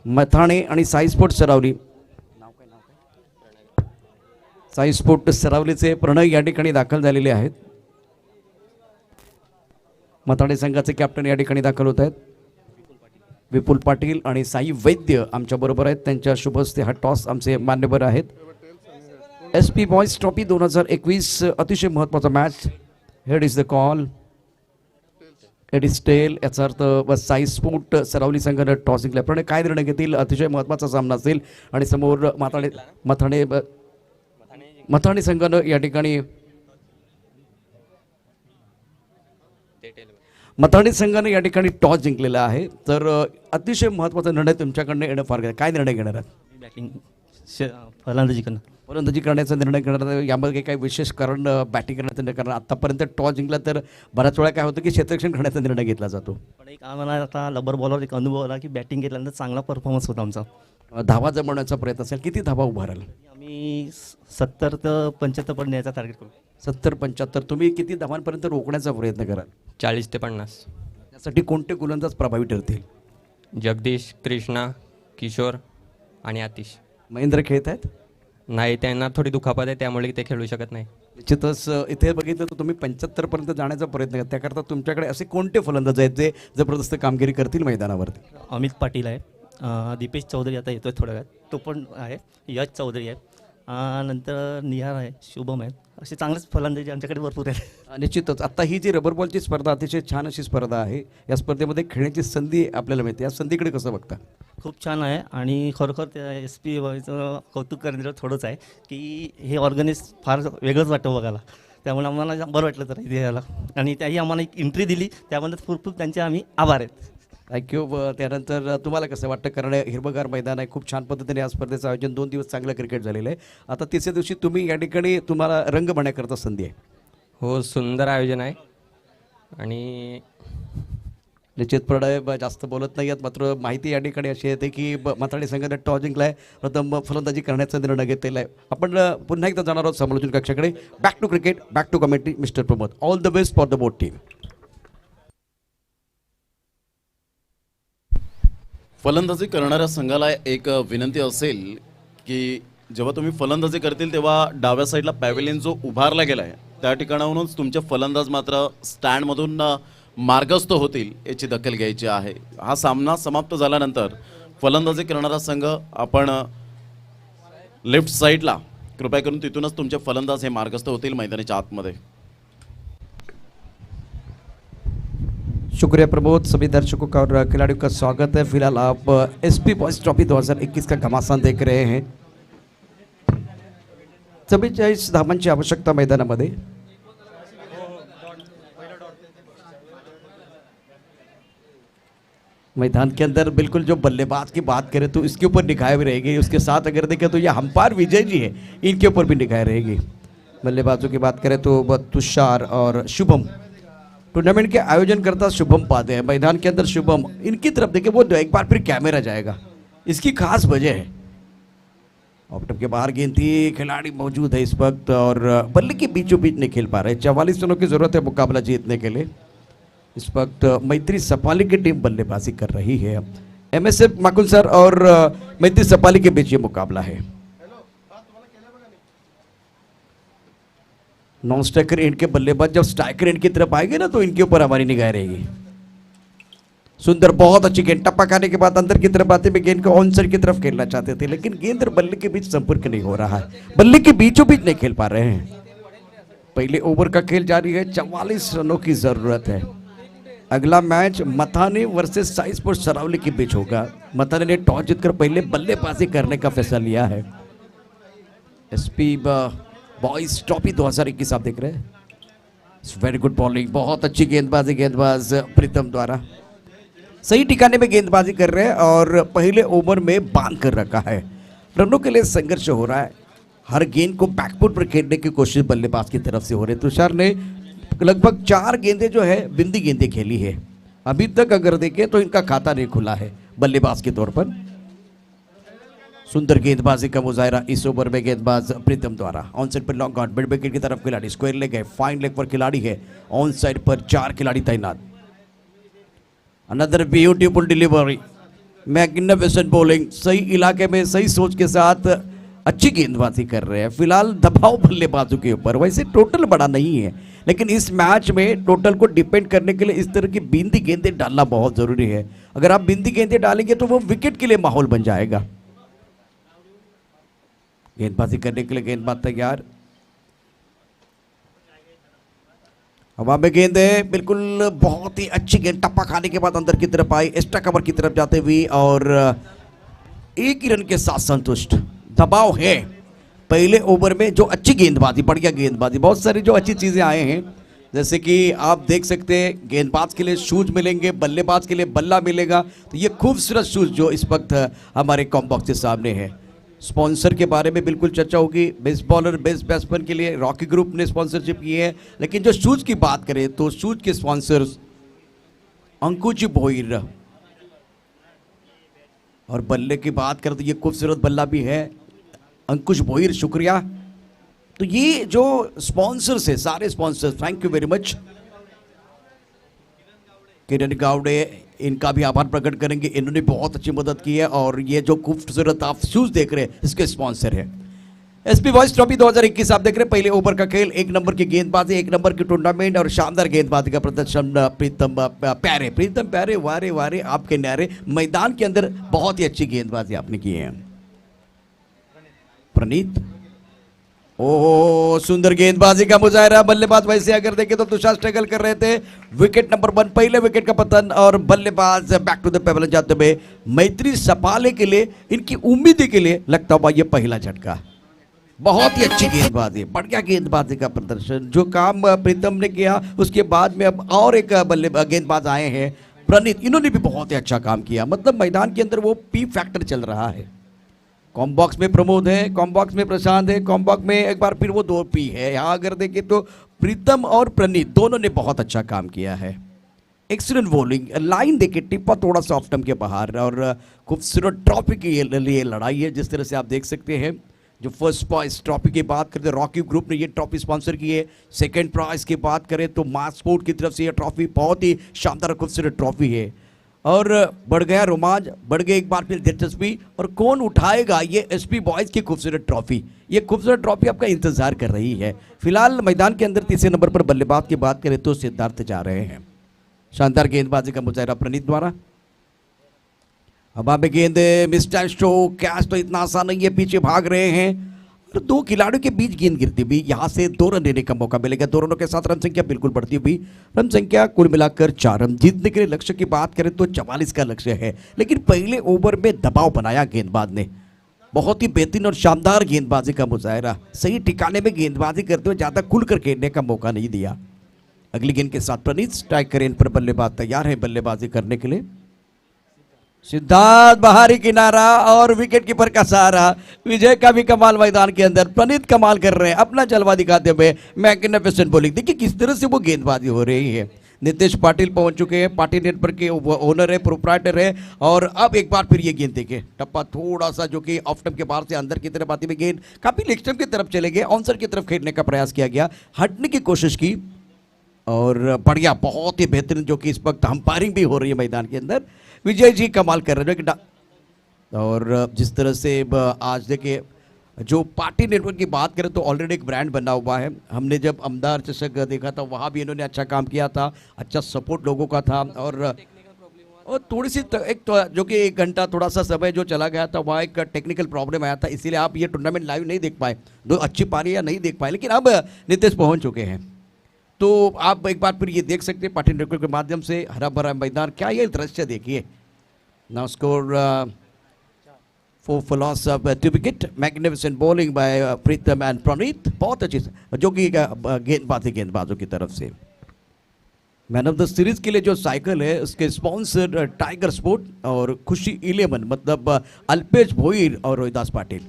A: मथाणे आणि साई स्पोर्ट सरावली, साई स्पोर्ट सरावलीचे प्रणय या ठिकाणी दाखल झालेले आहेत. मथाणे संघाचे कॅप्टन या ठिकाणी दाखल होत आहेत. विपुल पाटील आणि साई वैद्य आमच्या बरोबर आहेत. त्यांच्या शुभ हस्ते हा टॉस आमचे मान्यवर आहेत. एस पी बॉईज ट्रॉफी 2021 अतिशय महत्त्वाचा match. Head is the call, head is tail. याचा अर्थ साई स्पोर्ट सरावली संघाने टॉस जिंकला. प्रणय काय निर्णय घेतील? अतिशय महत्त्वाचा सामना असेल. आणि समोर मथाणे संघानं या ठिकाणी मथाणे संघाने या ठिकाणी टॉस जिंकलेला आहे. तर अतिशय महत्त्वाचा निर्णय तुमच्याकडनं येणं फार गरजेचं. काय निर्णय घेणार आहात?
G: बॅटिंग
A: फलंदाजी करण्याचा निर्णय घेणार आहे. यामध्ये काही विशेष कारण बॅटिंग करण्याचा निर्णय करणार? आत्तापर्यंत टॉस जिंकला तर बऱ्याच वेळा काय होतं की क्षेत्ररक्षण करण्याचा निर्णय घेतला जातो.
G: पण एक आम्हाला आता लबर बॉलवर एक अनुभव आला की बॅटिंग केल्यानंतर चांगला परफॉर्मन्स होता आमचा.
A: धावा जमवण्याचा प्रयत्न असेल. किती धावा उभाराल?
G: आम्ही 70 ते 75 पर्यंत न्यायचा टार्गेट करू.
A: 70-75. तुम्ही किती धावांपर्यंत रोखण्याचा प्रयत्न कराल?
H: 40 ते 50.
A: यासाठी कोणते गोलंदाज प्रभावी ठरतील?
H: जगदीश, कृष्णा, किशोर आणि आतिश.
A: महेंद्र खेळत आहेत?
H: नाही, त्यांना थोडी दुखापत आहे, त्यामुळे ते खेळू शकत नाही.
A: निश्चितच इथे बघितलं तर तुम्ही 75 पर्यंत जाण्याचा प्रयत्न करा. त्याकरता तुमच्याकडे असे कोणते फलंदाज आहेत जे जबरदस्त कामगिरी करतील मैदानावरती?
G: अमित पाटील आहे, दीपेश चौधरी आता येतोय थोड्या वेळात, तो पण आहे. यश चौधरी आहे, नंतर निहार आहे, शुभम आहे. असे चांगलेच फलंदाजी आमच्याकडे भरपूर आहेत. निश्चितच
A: आता ही जी रबर बॉलची स्पर्धा अतिशय छान अशी स्पर्धा आहे. या स्पर्धेमध्ये खेळण्याची संधी आपल्याला मिळते. या संधीकडे कसं बघता?
G: खूप छान आहे. आणि खरोखर त्या SP वाईचं कौतुक करण्याचं थोडंच आहे की हे ऑर्गनाइज फार वेगळंच वाटतं बघायला. त्यामुळे आम्हाला बरं वाटलं तर इथे यायला, आणि त्याही आम्हाला एक एंट्री दिली, त्याबद्दल खूप त्यांचे आम्ही आभार आहेत.
A: थँक्यू. त्यानंतर तुम्हाला कसं वाटतं? कारण हिरवगार मैदान आहे, खूप छान पद्धतीने या स्पर्धेचं आयोजन 2 दिवस चांगलं क्रिकेट झालेलं आहे. आता तिसऱ्या दिवशी तुम्ही या ठिकाणी तुम्हाला रंग भरण्याकरता संधी आहे.
H: हो, सुंदर आयोजन आहे. आणि
A: निश्चित प्रणय जास्त बोलत नाही आहेत, मात्र माहिती या ठिकाणी अशी येते की मथाणे संघाने टॉस जिंकला आहे, प्रथम फलंदाजी करण्याचा निर्णय घेतलेला आहे. आपण पुन्हा एकदा जाणार आहोत समालोचन कक्षाकडे. Back to cricket, back to commentary. Mister Pramod, all the best for the both team.
C: फलंदाजी करणाऱ्या संघाला एक विनंती असेल की जेव्हा तुम्ही फलंदाजी करतील तेव्हा डाव्या साईडला पॅव्हेलियन जो उभारला गेला आहे त्या ठिकाणाहूनच तुमचे फलंदाज मात्र स्टँडमधून मार्गस्थ होतील याची दखल घ्यायची आहे. हा सामना समाप्त झाल्यानंतर फलंदाजी करणारा संघ आपण लेफ्ट साईडला कृपया करून तिथूनच तुमचे फलंदाज हे मार्गस्थ होतील मैदानाच्या आतमध्ये.
A: शुक्रिया प्रमोद. सभी दर्शकों का और खिलाड़ियों का स्वागत है. फिलहाल आप SP बॉयज ट्रॉफी 2021 का घमासान देख रहे हैं. 44 धावांची आवश्यकता मैदानामध्ये. मैदान के अंदर बिल्कुल जो बल्लेबाज की बात करें तो इसके ऊपर निगाह भी रहेगी. उसके साथ अगर देखें तो ये अंपायर विजय जी है, इनके ऊपर भी निगाह रहेगी. बल्लेबाजों की बात करें तो तुषार और शुभम, टूर्नामेंट के आयोजन करता शुभम पाते हैं. मैदान के अंदर शुभम, इनकी तरफ देखिए वो एक बार फिर कैमरा जाएगा. इसकी खास वजह है ऑफ टप के बाहर गेंद थी, खिलाड़ी मौजूद है इस वक्त और बल्ले के बीचों बीच नहीं खेल पा रहे. 44 रनों की ज़रूरत है मुकाबला जीतने के लिए. इस वक्त मैत्री सपाली की टीम बल्लेबाजी कर रही है. MSF माकुल सर और मैत्री सपाली के बीच ये मुकाबला है. नॉन स्ट्राइकर एंड के बल्लेबाज जब स्ट्राइकर एंड की तरफ आएंगे ना तो इनके ऊपर हमारी निगाह रहेगी. सुंदर, बहुत अच्छी गेंद, टप्पा खाने के बाद अंदर की तरफ आते हुए गेंद को ऑन साइड की तरफ खेलना चाहते थे, लेकिन गेंद और बल्ले के बीच संपर्क नहीं हो रहा है, बल्ले के बीचों बीच नहीं खेल पा रहे हैं। पहले ओवर का खेल जारी है, 44 रनों की जरूरत है। अगला match Mathane versus Sai sports Saravali के बीच होगा। मथाने ने टॉस जीतकर पहले बल्लेबाजी करने का फैसला लिया है। एसपी बॉयज ट्रॉफी 2021 आप देख रहे हैं। वेरी गुड बॉलिंग, बहुत अच्छी गेंदबाजी, गेंदबाज प्रीतम द्वारा सही ठिकाने में गेंदबाजी कर रहे हैं और पहले ओवर में बांध कर रखा है। रनों के लिए संघर्ष हो रहा है, हर गेंद को बैकफुट पर खेलने की कोशिश बल्लेबाज की तरफ से हो रही है। तुषार ने लगभग 4 गेंदें जो है बिंदी गेंदें खेली है अभी तक, अगर देखें तो इनका खाता नहीं खुला है बल्लेबाज के तौर पर। सुंदर गेंदबाजी का मुजाहरा इस ओवर में गेंदबाज प्रीतम द्वारा। On side per long on, mid wicket की तरफ खिलाड़ी, स्क्वायर लेग है, फाइन लेग पर खिलाड़ी है, ऑन साइड पर 4 खिलाड़ी तैनात। Another beautiful delivery, magnificent bowling, सही इलाके में सही सोच के साथ अच्छी गेंदबाजी कर रहे हैं। फिलहाल दबाव बल्लेबाजों के ऊपर, वैसे टोटल बड़ा नहीं है, लेकिन इस मैच में टोटल को डिपेंड करने के लिए इस तरह की बिंदी गेंदें डालना बहुत जरूरी है। अगर आप बिंदी गेंदें डालेंगे तो वो विकेट के लिए माहौल बन जाएगा। गेंदबाजी करने के लिए गेंदबाज तैयार, हवा में गेंद है, बिल्कुल बहुत ही अच्छी गेंद, टप्पा खाने के बाद अंदर की तरफ आई, एक्स्ट्रा कवर की तरफ जाते हुए और एक ही रन के साथ संतुष्ट। दबाव है पहले ओवर में, जो अच्छी गेंदबाजी, बढ़िया गेंदबाजी, बहुत सारी जो अच्छी चीजें आए हैं, जैसे कि आप देख सकते हैं गेंदबाज के लिए शूज मिलेंगे, बल्लेबाज के लिए बल्ला मिलेगा। तो ये खूबसूरत शूज जो इस वक्त हमारे कॉम्बॉक्स के सामने है। स्पॉन्सर के बारे में बिल्कुल चर्चा होगी। बेस्ट बॉलर, बेस्ट बैट्समैन के लिए रॉकी ग्रुप ने स्पॉन्सरशिप की है, लेकिन जो शूज की बात करें तो शूज के स्पॉन्सर्स अंकुश भोईर, और बल्ले की बात करें तो ये खूबसूरत बल्ला भी है, अंकुश भोईर, शुक्रिया। तो ये जो स्पॉन्सर्स है, सारे sponsors, thank you very much. Kiran Gawde, इनका भी आभार प्रकट करेंगे, इन्होंने बहुत अच्छी मदद की है। और ये जो खूबसूरत आप शूज देख रहे हैं इसके स्पॉन्सर है एसपी बॉयज ट्रॉफी 2021 आप देख रहे हैं। पहले ओवर का खेल, 1 नंबर की गेंदबाजी, 1 नंबर की टूर्नामेंट और शानदार गेंदबाजी का प्रदर्शन प्रीतम प्यारे, प्रीतम प्यारे, वारे वारे आपके न्यारे, मैदान के अंदर बहुत ही अच्छी गेंदबाजी आपने की है। प्रणीत, ओह सुंदर गेंदबाजी का मुजाहरा। बल्लेबाज वैसे अगर देखें तो तुषार स्ट्रगल कर रहे थे। विकेट नंबर 1, पहले विकेट का पतन, और बल्लेबाज बैक टू द पेवेलियन जाते हुए मैत्री सपाले के लिए, इनकी उम्मीद के लिए लगता हुआ ये पहला झटका। बहुत ही अच्छी गेंदबाजी, बढ़िया गेंदबाजी का प्रदर्शन। जो काम प्रीतम ने किया उसके बाद में अब और एक गेंदबाज आए हैं, प्रणीत, इन्होंने भी बहुत ही अच्छा काम किया। मतलब मैदान के अंदर वो पी फैक्टर चल रहा है। कॉम्बॉक्स में प्रमोद है, कॉम्बॉक्स में प्रशांत है, कॉम्बॉक्स में एक बार फिर वो 2 पी है। यहाँ अगर देखें तो प्रीतम और प्रणीत दोनों ने बहुत अच्छा काम किया है। एक्सीलेंट बॉलिंग, लाइन देखिए, टिप्पा थोड़ा सा ऑफ स्टंप के बाहर, और खूबसूरत ट्रॉफी के लिए लड़ाई है। जिस तरह से आप देख सकते हैं, जो फर्स्ट प्राइज ट्रॉफी की बात करते हैं, रॉकी ग्रुप ने ये ट्रॉफी स्पॉन्सर की है। सेकंड प्राइज की बात करें तो मास स्पोर्ट की तरफ से ये ट्रॉफी बहुत ही शानदार खूबसूरत ट्रॉफी है। और बढ़ गया रोमांच, बढ़ गई एक बार फिर दिलचस्पी, और कौन उठाएगा ये एसपी बॉयज की खूबसूरत ट्रॉफी। ये खूबसूरत ट्रॉफी आपका इंतजार कर रही है। फिलहाल मैदान के अंदर तीसरे नंबर पर बल्लेबाज की बात करें तो सिद्धार्थ जा रहे हैं। शानदार गेंदबाजी का मुजाहरा प्रणीत द्वारा। हवा में गेंद, मिस्टर स्ट्रोक, कैच तो इतना आसान नहीं है, पीछे भाग रहे हैं और 2 खिलाड़ियों के बीच गेंद गिरती हुई, यहाँ से 2 रन लेने का मौका मिलेगा। 2 रनों के साथ रन संख्या बिल्कुल बढ़ती हुई, रन संख्या कुल मिलाकर 4 रन। जीतने के लिए लक्ष्य की बात करें तो 44 का लक्ष्य है, लेकिन पहले ओवर में दबाव बनाया गेंदबाज ने। बहुत ही बेहतरीन और शानदार गेंदबाजी का मुजाहरा, सही ठिकाने में गेंदबाजी करते हुए ज़्यादा खुलकर खेलने का मौका नहीं दिया। अगली गेंद के साथ प्रणीत स्ट्राइक करें पर बल्लेबाज तैयार है बल्लेबाजी करने के लिए। सिद्धार्थ बाहरी किनारा और विकेट कीपर का सहारा, विजय का भी कमाल मैदान के अंदर। प्रणीत कमाल कर रहे हैं, अपना जलवा दिखाते हुए मैग्निफिसेंट बॉलिंग। देखिए किस तरह से वो गेंदबाजी हो रही है। नितेश पाटिल पहुंच चुके हैं, पाटिल नेटवर्क के ओनर है, प्रोप्राइटर है, और अब एक बार फिर ये गेंद देखे, टप्पा थोड़ा सा जो कि ऑफ स्टंप के बाहर से अंदर की तरफ आती हुई गेंद काफी लेग स्टंप की तरफ चले गए, ऑन साइड की तरफ खेलने का प्रयास किया गया, हटने की कोशिश की, और बढ़िया, बहुत ही बेहतरीन जो कि इस वक्त अंपायरिंग भी हो रही है मैदान के अंदर। विजय जी कमाल कर रहे हैं। और जिस तरह से आज देखिए, जो पार्टी नेटवर्क की बात करें तो ऑलरेडी एक ब्रांड बना हुआ है। हमने जब अमदार चषक देखा था वहाँ भी इन्होंने अच्छा काम किया था, अच्छा सपोर्ट लोगों का था। और और थोड़ी सी एक तो जो कि 1 घंटा थोड़ा सा समय जो चला गया था वहाँ एक टेक्निकल प्रॉब्लम आया था, इसीलिए आप ये टूर्नामेंट लाइव नहीं देख पाए, दो अच्छी पारी या नहीं देख पाए, लेकिन अब नितेश पहुंच चुके हैं तो आप एक बार फिर ये देख सकते हैं पार्टी नेटवर्क के माध्यम से। हरा भरा मैदान, क्या ये दृश्य देखिए। Now score four for loss of 2 wicket, magnificent bowling by Pritam and Praneet, बहुत अच्छी जो कि गेंदबाजों की तरफ से। मैन ऑफ द सीरीज के लिए जो साइकिल है उसके स्पॉन्सर टाइगर स्पोर्ट और खुशी 11, मतलब अल्पेश भोईर और रोहिदास पाटिल।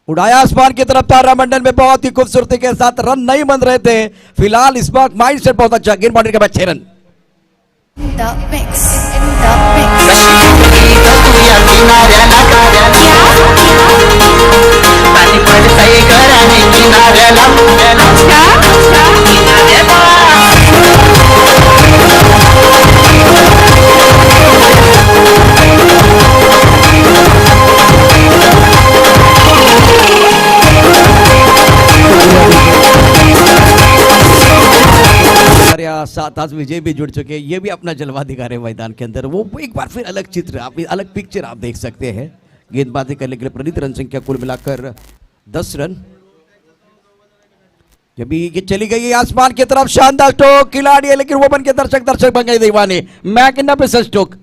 A: उड़ाया आसमान की तरफ तारामंडल में, बहुत ही खूबसूरती के साथ रन नहीं बन रहे थे फिलहाल। इस बार माइंड सेट बहुत अच्छा, गेंद बाउंड्री के बाद 6 रन। साथ आज विजय भी जुड़ चुके हैं, ये भी अपना जलवा दिखा रहे हैं मैदान के अंदर। वो एक बार फिर अलग चित्र, आप अलग पिक्चर आप देख सकते हैं। गेंदबाजी करने के लिए प्रणीत, रन संख्या कुल मिलाकर 10 रन। जब ये चली गई आसमान की तरफ, शानदार स्ट्रोक, खिलाड़ी है लेकिन वो बन के दर्शक बन गए दीवाने। मैकना पे स्ट्रोक,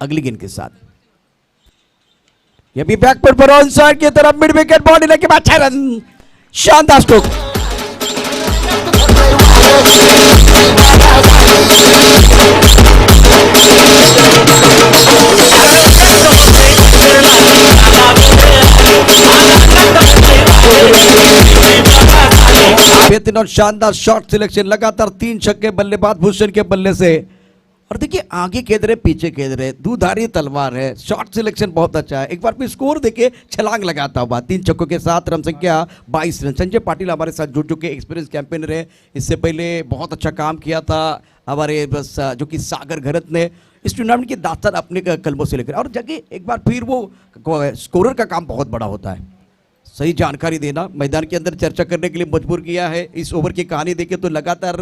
A: अगली गेंद के साथ ये भी बैकवर्ड पर ऑन साइड की तरफ, मिड विकेट बॉल लेने के बाद 6 रन। शानदार स्ट्रोक, बेहतरीन और शानदार शॉट सिलेक्शन, लगातार 3 छक्के बल्लेबाज भूषण के बल्ले से। और देखिए आगे खेद रहे, पीछे खेद रहे, दूधारी तलवार है, शॉट सिलेक्शन बहुत अच्छा है। एक बार फिर स्कोर देखिए, छलांग लगाता हुआ 3 छक्कों के साथ, रन संख्या 22 रन। संजय पाटिल हमारे साथ जुड़ चुके, एक्सपीरियंस कैंपेनर है, इससे पहले बहुत अच्छा काम किया था हमारे बस जो कि सागर घरत ने इस टूर्नामेंट की दास्तान अपने कलमों से लेकर। और जगह एक बार फिर वो स्कोरर का काम बहुत बड़ा होता है, सही जानकारी देना, मैदान के अंदर चर्चा करने के लिए मजबूर किया है। इस ओवर की कहानी देखें तो लगातार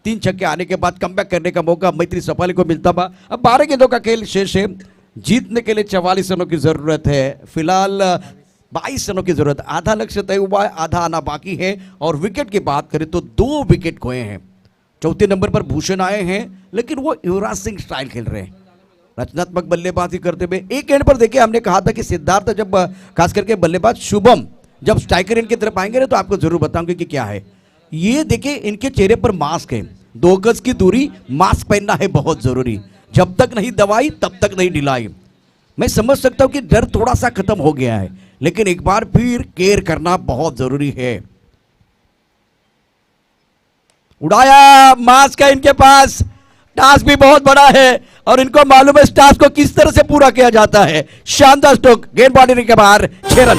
A: 3 छक्के आने के बाद कमबैक करने का मौका मैत्री सफाली को मिलता था। अब 12 गेंदों का खेल शेष है, जीतने के लिए 44 रनों की जरूरत है। फिलहाल 22 रनों की जरूरत, आधा लक्ष्य तय हुआ है, आधा आना बाकी है। और विकेट की बात करें तो 2 विकेट खोए हैं। चौथे नंबर पर भूषण आए हैं लेकिन वो युवराज सिंह स्टाइल खेल रहे हैं, रचनात्मक बल्लेबाजी करते हुए। एक एंड पर देखिए हमने कहा था कि सिद्धार्थ जब खास करके बल्लेबाज शुभम जब स्ट्राइकर एंड की तरफ आएंगे ना तो आपको जरूर बताऊंगे कि क्या है। ये देखिए इनके चेहरे पर मास्क है, 2 गज की दूरी, मास्क पहनना है बहुत जरूरी। जब तक नहीं दवाई तब तक नहीं ढिलाई। मैं समझ सकता हूं कि डर थोड़ा सा खत्म हो गया है, लेकिन एक बार फिर केयर करना बहुत जरूरी है। उड़ाया मास्क है इनके पास, टास्क भी बहुत बड़ा है और इनको मालूम है इस टास्क को किस तरह से पूरा किया जाता है। शानदार स्ट्रोक, गेंद बाउंड्री के बाहर, 6 रन।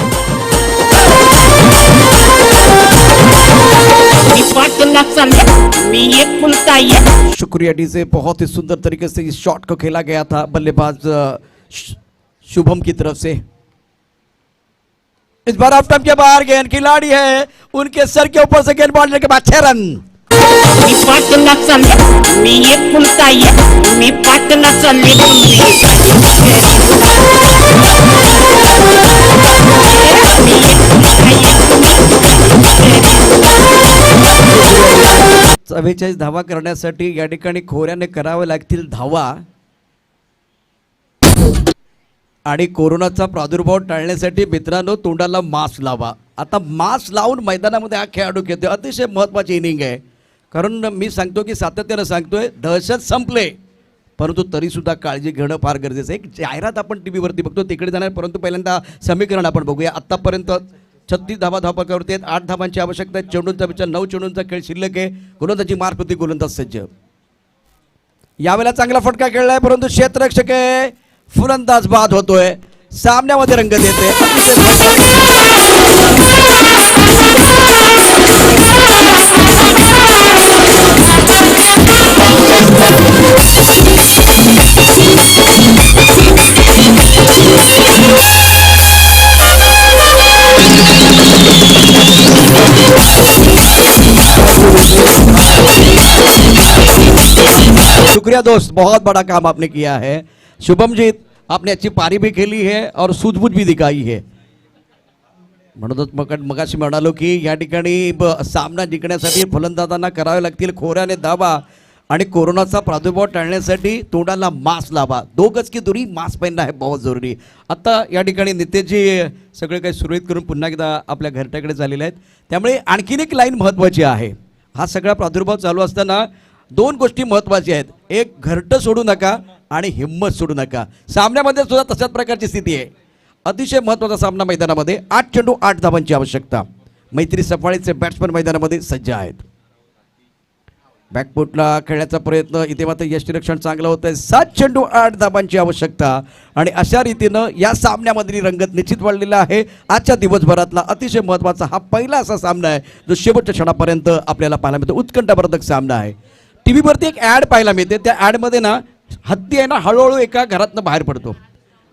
A: शुक्रिया डी से, बहुत ही सुंदर तरीके से इस शॉट को खेला गया था बल्लेबाज शुभम की तरफ से। इस बार ऑफ स्टंप के बाहर गेंद, खिलाड़ी है उनके सर के ऊपर से गेंद बाउंड्री के बाद 6 रन। चव्वेचाळीस धावा करण्यासाठी या ठिकाणी खोऱ्याने करावे लागतील धावा आणि कोरोनाचा प्रादुर्भाव टाळण्यासाठी मित्रांनो तोंडाला मास्क लावा। आता मास्क लावून मैदानामध्ये हा खेळाडू खेळतोय, अतिशय महत्त्वाची इनिंग आहे। कारण मी सांगतो की सातत्याने सांगतोय दहशत संपले, परंतु तरीसुद्धा काळजी घेणं फार गरजेचं आहे। एक जाहिरात आपण टी व्हीवरती बघतो तिकडे जाणार, परंतु पहिल्यांदा समीकरण आपण बघूया। आत्तापर्यंत 36 धावा धावपकावरती आहेत. 8 धावांची आवश्यकता आहे. चेंडूंचा विचार 9 चेंडूंचा खेळ शिल्लक आहे. गोलंदाजी मार्फती गोलंदाज सज्ज. यावेळेला चांगला फटका खेळलाय परंतु क्षेत्ररक्षक आहे फलंदाज बाद होतोय. सामन्यामध्ये रंगत येते. शुक्रिया दोस्त, बहुत बड़ा काम आपने किया है. शुभमजीत, आपने अच्छी पारी भी खेली है और सूझबूझ भी दिखाई है. म्हणूनच मगाशी म्हणालो की या ठिकाणी सामना जिंकण्यासाठी फलंदाजांना करावे लागतील खोऱ्याने धावा आणि कोरोनाचा प्रादुर्भाव टाळण्यासाठी तोंडाला मास्क लावा. 2 गज की दूरी, मास्क पहनना है बहुत जरुरी. आता या ठिकाणी नितेशजी सगळे काही सुरळीत करून पुन्हा एकदा आपल्या घरट्याकडे झालेले आहेत. त्यामुळे आणखीन एक लाईन महत्त्वाची आहे. हा सगळा प्रादुर्भाव चालू असताना 2 गोष्टी महत्त्वाच्या आहेत. एक, घरटं सोडू नका आणि हिंमत सोडू नका. सामन्यामध्ये सुद्धा तशाच प्रकारची स्थिती आहे. अतिशय महत्त्वाचा सामना मैदानामध्ये. 8 चेंडू 8 धावांची आवश्यकता. मैत्री सफाळीचे बॅट्समन मैदानामध्ये सज्ज आहेत. बॅकफुटला खेळण्याचा प्रयत्न, इथे मात्र यष्टीरक्षण चांगलं होतं आहे. 7 चेंडू 8 धावांची आवश्यकता आणि अशा रीतीनं या सामन्यामधली रंगत निश्चित वाढलेला आहे. आजच्या दिवसभरातला अतिशय महत्त्वाचा हा पहिला असा सामना आहे जो शेवटच्या क्षणापर्यंत आपल्याला पाहायला मिळतो. उत्कंठावर्धक सामना आहे. टी व्हीवरती एक ॲड पाहायला मिळते. त्या ॲडमध्ये ना हत्ती आहे ना हळूहळू एका घरातनं बाहेर पडतो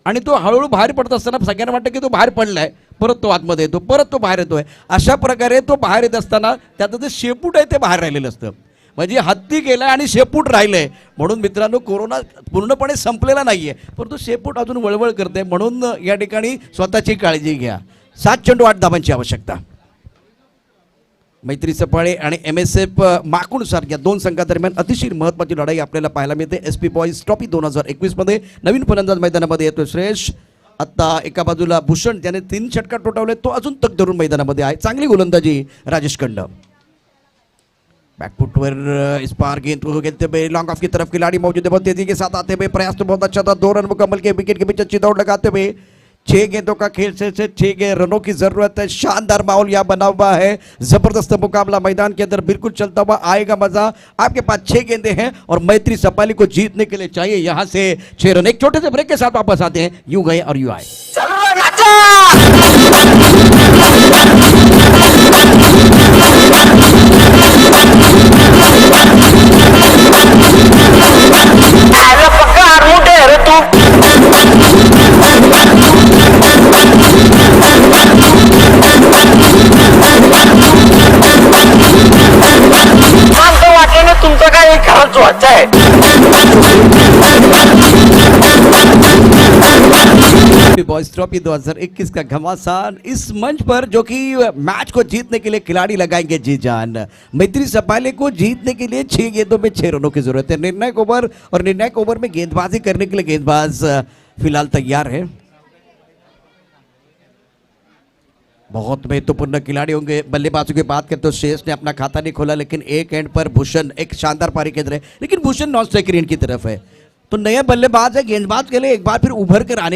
A: आणि तो हळूहळू बाहेर पडत असताना सगळ्यांना वाटतं की तो बाहेर पडलाय, परत तो आतमध्ये येतो, परत तो बाहेर येतोय. अशा प्रकारे तो बाहेर येत असताना त्याचं जे शेपूट आहे ते बाहेर राहिलेलं असतं. म्हणजे हत्ती गेला आणि शेपूट राहिलंय. म्हणून मित्रांनो, कोरोना पूर्णपणे संपलेला नाहीये परंतु शेपूट अजून वळवळ करते. म्हणून या ठिकाणी स्वतःची काळजी घ्या. 7 चेंडू 8 धावांची आवश्यकता. मैत्री सफाळे आणि MSF माकुण सारख्या 2 संघादरम्यान अतिशय महत्त्वाची लढाई आपल्याला पाहायला मिळते. SP बॉईज ट्रॉफी 2021 मध्ये नवीन फलंदाज मैदानामध्ये येतोय श्रेयश. आत्ता एका बाजूला भूषण, त्याने 3 षटकार टोटावले, तो अजून तक धरून मैदानामध्ये आहे. चांगली गोलंदाजी राजेश खंड. बैकफुट पर इस बार गेंद को खेलते हुए लॉन्ग ऑफ की तरफ खिलाड़ी मौजूद है. बहुत तेजी के साथ आते हुए प्रयास तो बहुत अच्छा था. 2 रन मुकम्मल के विकेट के बीच अच्छी दौड़ लगाते हुए 6 गेंदों का खेल से 6 रनों की जरूरत है. शानदार माहौल यहाँ बना हुआ है. जबरदस्त मुकाबला मैदान के अंदर बिल्कुल चलता हुआ आएगा मजा. आपके पास 6 गेंदे हैं और मैत्री सफाली को जीतने के लिए चाहिए यहाँ से 6 रन. एक छोटे से ब्रेक के साथ वापस आते हैं. यूं गए और यूं आए.
F: तुमचं काय खरंच वाचा आहे.
A: बॉयज ट्रॉफी 2021 का घमासान इस मंच पर, जो कि मैच को जीतने के लिए खिलाड़ी लगाएंगे जी जान. मैत्री सफाले को जीतने के लिए 6 गेंदों में 6 रनों की जरूरत है. निर्णायक ओवर, और निर्णायक ओवर में गेंदबाजी करने के लिए गेंदबाज फिलहाल तैयार है. बहुत महत्वपूर्ण खिलाड़ी होंगे. बल्लेबाजों की बात करें तो शेष ने अपना खाता नहीं खोला, लेकिन एक एंड पर भूषण एक शानदार पारी के अंदर है, लेकिन भूषण नॉन स्ट्राइक रेंज की तरफ है. तो नया बल्लेबाज है, गेंदबाज के लिए एक बार फिर उभर कर आने